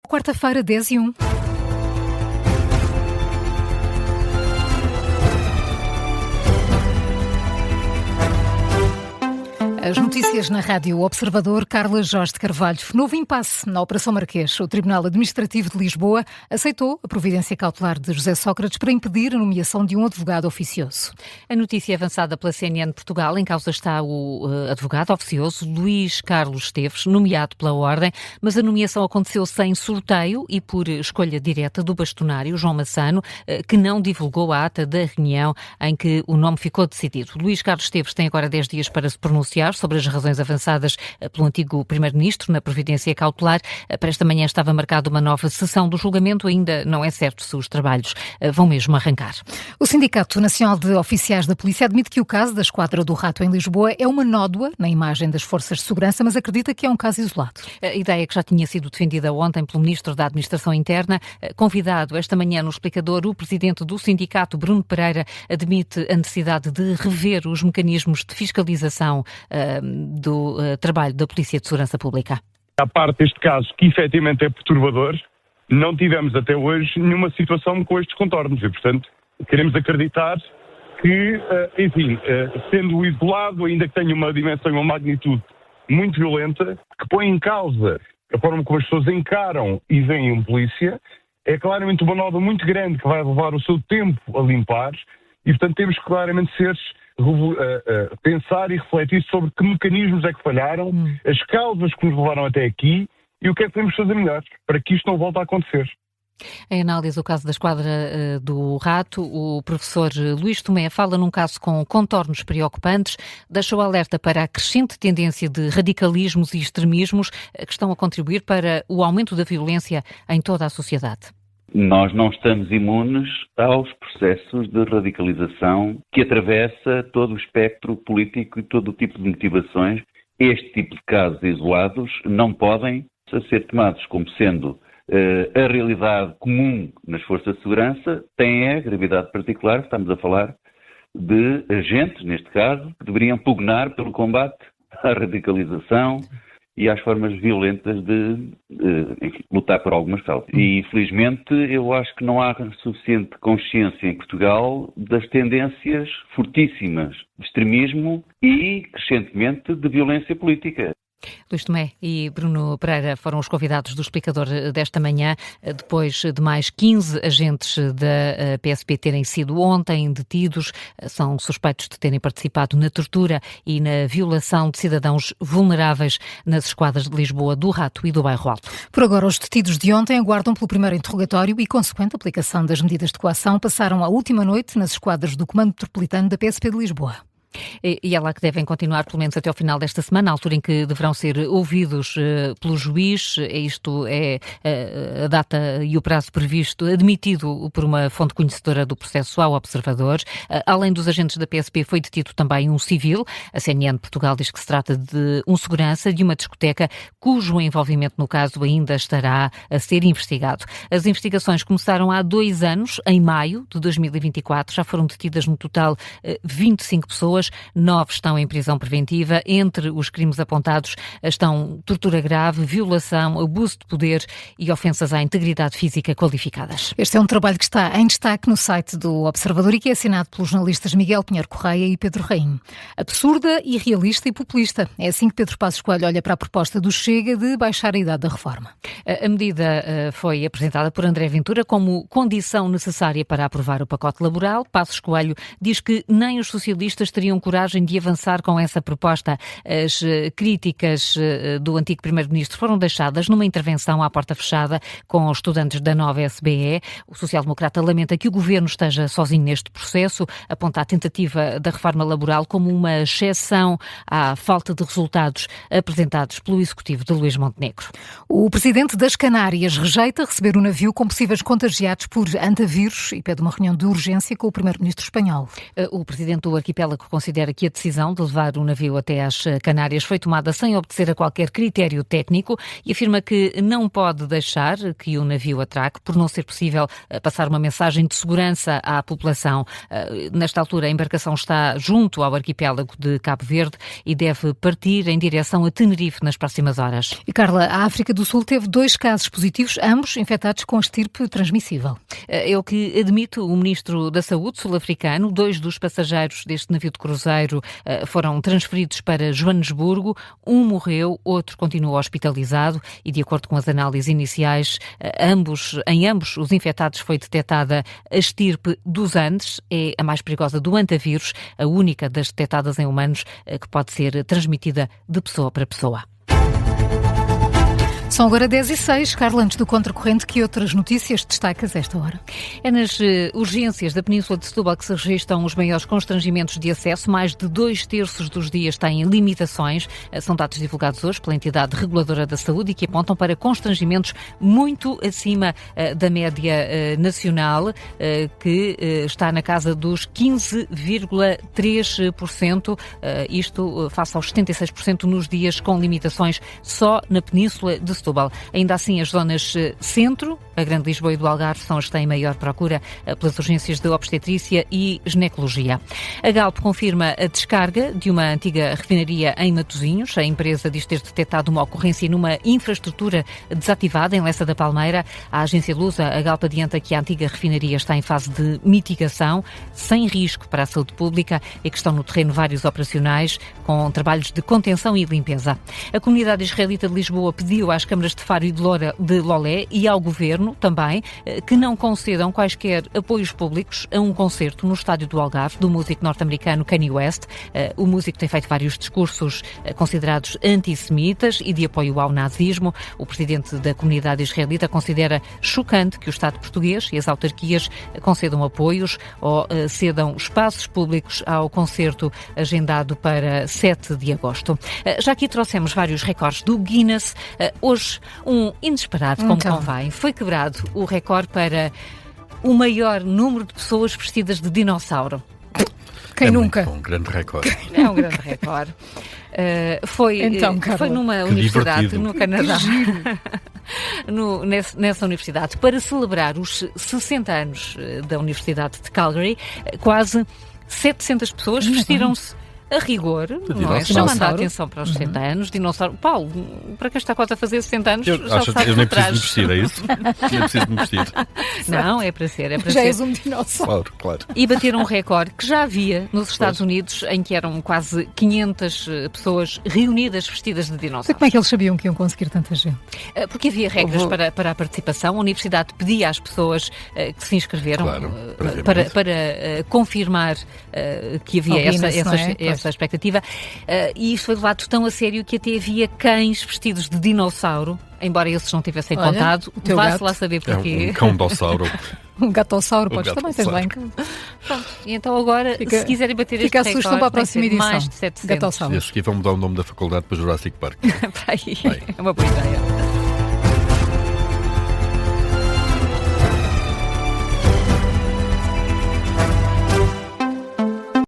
Quarta-feira, 10:01. As notícias na Rádio Observador. Carla Jorge de Carvalho. Novo impasse na Operação Marquês. O Tribunal Administrativo de Lisboa aceitou a providência cautelar de José Sócrates para impedir a nomeação de um advogado oficioso. A notícia avançada pela CNN de Portugal. Em causa está o advogado oficioso Luís Carlos Esteves, nomeado pela Ordem, mas a nomeação aconteceu sem sorteio e por escolha direta do bastonário João Massano, que não divulgou a ata da reunião em que o nome ficou decidido. Luís Carlos Esteves tem agora 10 dias para se pronunciar sobre as razões avançadas pelo antigo Primeiro-Ministro na providência cautelar. Para esta manhã estava marcada uma nova sessão do julgamento. Ainda não é certo se os trabalhos vão mesmo arrancar. O Sindicato Nacional de Oficiais da Polícia admite que o caso da Esquadra do Rato em Lisboa é uma nódoa na imagem das forças de segurança, mas acredita que é um caso isolado. A ideia que já tinha sido defendida ontem pelo Ministro da Administração Interna. Convidado esta manhã no explicador, o Presidente do Sindicato, Bruno Pereira, admite a necessidade de rever os mecanismos de fiscalização do trabalho da Polícia de Segurança Pública. À parte deste caso, que efetivamente é perturbador, não tivemos até hoje nenhuma situação com estes contornos e, portanto, queremos acreditar que, sendo isolado, ainda que tenha uma dimensão e uma magnitude muito violenta, que põe em causa a forma como as pessoas encaram e veem uma polícia, é claramente uma nódoa muito grande que vai levar o seu tempo a limpar e, portanto, temos que claramente pensar e refletir sobre que mecanismos é que falharam, as causas que nos levaram até aqui e o que é que podemos fazer melhor para que isto não volte a acontecer. Em análise do caso da Esquadra do Rato, o professor Luís Tomé fala num caso com contornos preocupantes, deixou alerta para a crescente tendência de radicalismos e extremismos que estão a contribuir para o aumento da violência em toda a sociedade. Nós não estamos imunes aos processos de radicalização que atravessa todo o espectro político e todo o tipo de motivações. Este tipo de casos isolados não podem ser tomados como sendo a realidade comum nas forças de segurança, tem a gravidade particular. Estamos a falar de agentes, neste caso, que deveriam pugnar pelo combate à radicalização e às formas violentas de lutar por algumas causas. E, infelizmente, eu acho que não há suficiente consciência em Portugal das tendências fortíssimas de extremismo e, crescentemente, de violência política. Luís Tomé e Bruno Pereira foram os convidados do explicador desta manhã, depois de mais 15 agentes da PSP terem sido ontem detidos. São suspeitos de terem participado na tortura e na violação de cidadãos vulneráveis nas esquadras de Lisboa, do Rato e do Bairro Alto. Por agora, os detidos de ontem aguardam pelo primeiro interrogatório e consequente aplicação das medidas de coação. Passaram a última noite nas esquadras do Comando Metropolitano da PSP de Lisboa. E é lá que devem continuar, pelo menos até ao final desta semana, a altura em que deverão ser ouvidos pelo juiz. Isto é a data e o prazo previsto, admitido por uma fonte conhecedora do processo ao Observador. Além dos agentes da PSP, foi detido também um civil. A CNN de Portugal diz que se trata de um segurança de uma discoteca cujo envolvimento no caso ainda estará a ser investigado. As investigações começaram há 2 anos, em maio de 2024. Já foram detidas no total 25 pessoas. 9 estão em prisão preventiva. Entre os crimes apontados estão tortura grave, violação, abuso de poder e ofensas à integridade física qualificadas. Este é um trabalho que está em destaque no site do Observador e que é assinado pelos jornalistas Miguel Pinheiro Correia e Pedro Rainho. Absurda, irrealista e populista. É assim que Pedro Passos Coelho olha para a proposta do Chega de baixar a idade da reforma. A medida foi apresentada por André Ventura como condição necessária para aprovar o pacote laboral. Passos Coelho diz que nem os socialistas teriam coragem de avançar com essa proposta. As críticas do antigo Primeiro-Ministro foram deixadas numa intervenção à porta fechada com os estudantes da nova SBE. O social-democrata lamenta que o governo esteja sozinho neste processo, aponta a tentativa da reforma laboral como uma exceção à falta de resultados apresentados pelo executivo de Luís Montenegro. O presidente das Canárias rejeita receber um navio com possíveis contagiados por antavírus e pede uma reunião de urgência com o Primeiro-Ministro espanhol. O presidente do arquipélago considera que a decisão de levar o navio até às Canárias foi tomada sem obedecer a qualquer critério técnico e afirma que não pode deixar que o navio atraque por não ser possível passar uma mensagem de segurança à população. Nesta altura, a embarcação está junto ao arquipélago de Cabo Verde e deve partir em direção a Tenerife nas próximas horas. E Carla, a África do Sul teve 2 casos positivos, ambos infectados com estirpe transmissível. É o que admite o Ministro da Saúde sul-africano. 2 dos passageiros deste navio de cruzeiro foram transferidos para Joanesburgo. Um morreu, outro continua hospitalizado e, de acordo com as análises iniciais, em ambos os infectados foi detectada a estirpe dos Andes, é a mais perigosa do antavírus, a única das detectadas em humanos que pode ser transmitida de pessoa para pessoa. São agora 10h06. Carla, antes do Contracorrente, que outras notícias destacas a esta hora? É nas urgências da Península de Setúbal que se registram os maiores constrangimentos de acesso. Mais de 2/3 dos dias têm limitações. São dados divulgados hoje pela entidade reguladora da saúde e que apontam para constrangimentos muito acima da média nacional, que está na casa dos 15,3%. Isto face aos 76% nos dias com limitações só na Península de Setúbal. Ainda assim, as zonas centro, a Grande Lisboa e do Algarve, são as que têm maior procura pelas urgências de obstetrícia e ginecologia. A Galp confirma a descarga de uma antiga refinaria em Matosinhos. A empresa diz ter detectado uma ocorrência numa infraestrutura desativada em Lessa da Palmeira. A agência Lusa, a Galp, adianta que a antiga refinaria está em fase de mitigação, sem risco para a saúde pública, e que estão no terreno vários operacionais com trabalhos de contenção e limpeza. A comunidade israelita de Lisboa pediu às câmaras de Faro e de Lolé e ao Governo também que não concedam quaisquer apoios públicos a um concerto no estádio do Algarve do músico norte-americano Kanye West. O músico tem feito vários discursos considerados antissemitas e de apoio ao nazismo. O presidente da comunidade israelita considera chocante que o Estado português e as autarquias concedam apoios ou cedam espaços públicos ao concerto agendado para 7 de agosto. Já aqui trouxemos vários recordes do Guinness. Hoje, um inesperado, como convém, foi quebrado o recorde para o maior número de pessoas vestidas de dinossauro. Quem nunca? Um grande recorde. É um grande recorde. Foi numa universidade no Canadá. Nessa universidade, para celebrar os 60 anos da Universidade de Calgary, quase 700 pessoas vestiram-se a rigor, não é? Chamando a atenção para os 60 anos. Dinossauro. Paulo, para quem está quase a fazer 60 anos, eu nem preciso me vestir, é isso? Nem preciso me vestir. Não, é para ser. Já és um dinossauro. Claro. E bateram um recorde que já havia nos Estados Unidos, em que eram quase 500 pessoas reunidas vestidas de dinossauros. Como é que eles sabiam que iam conseguir tanta gente? Porque havia regras para a participação. A Universidade pedia às pessoas que se inscreveram para confirmar que havia essa expectativa, e isso foi levado tão a sério que até havia cães vestidos de dinossauro, embora esses não tivessem contado. Vá-se lá saber porquê. É um cão-dossauro. Um gatossauro, podes também, tens lá em casa. Pronto, e então agora, se quiserem bater este recorde, fica a para a próxima edição. Mais de 700. Gatossauro. E a seguir vão mudar o nome da faculdade para Jurassic Park. Para aí. É uma boa ideia.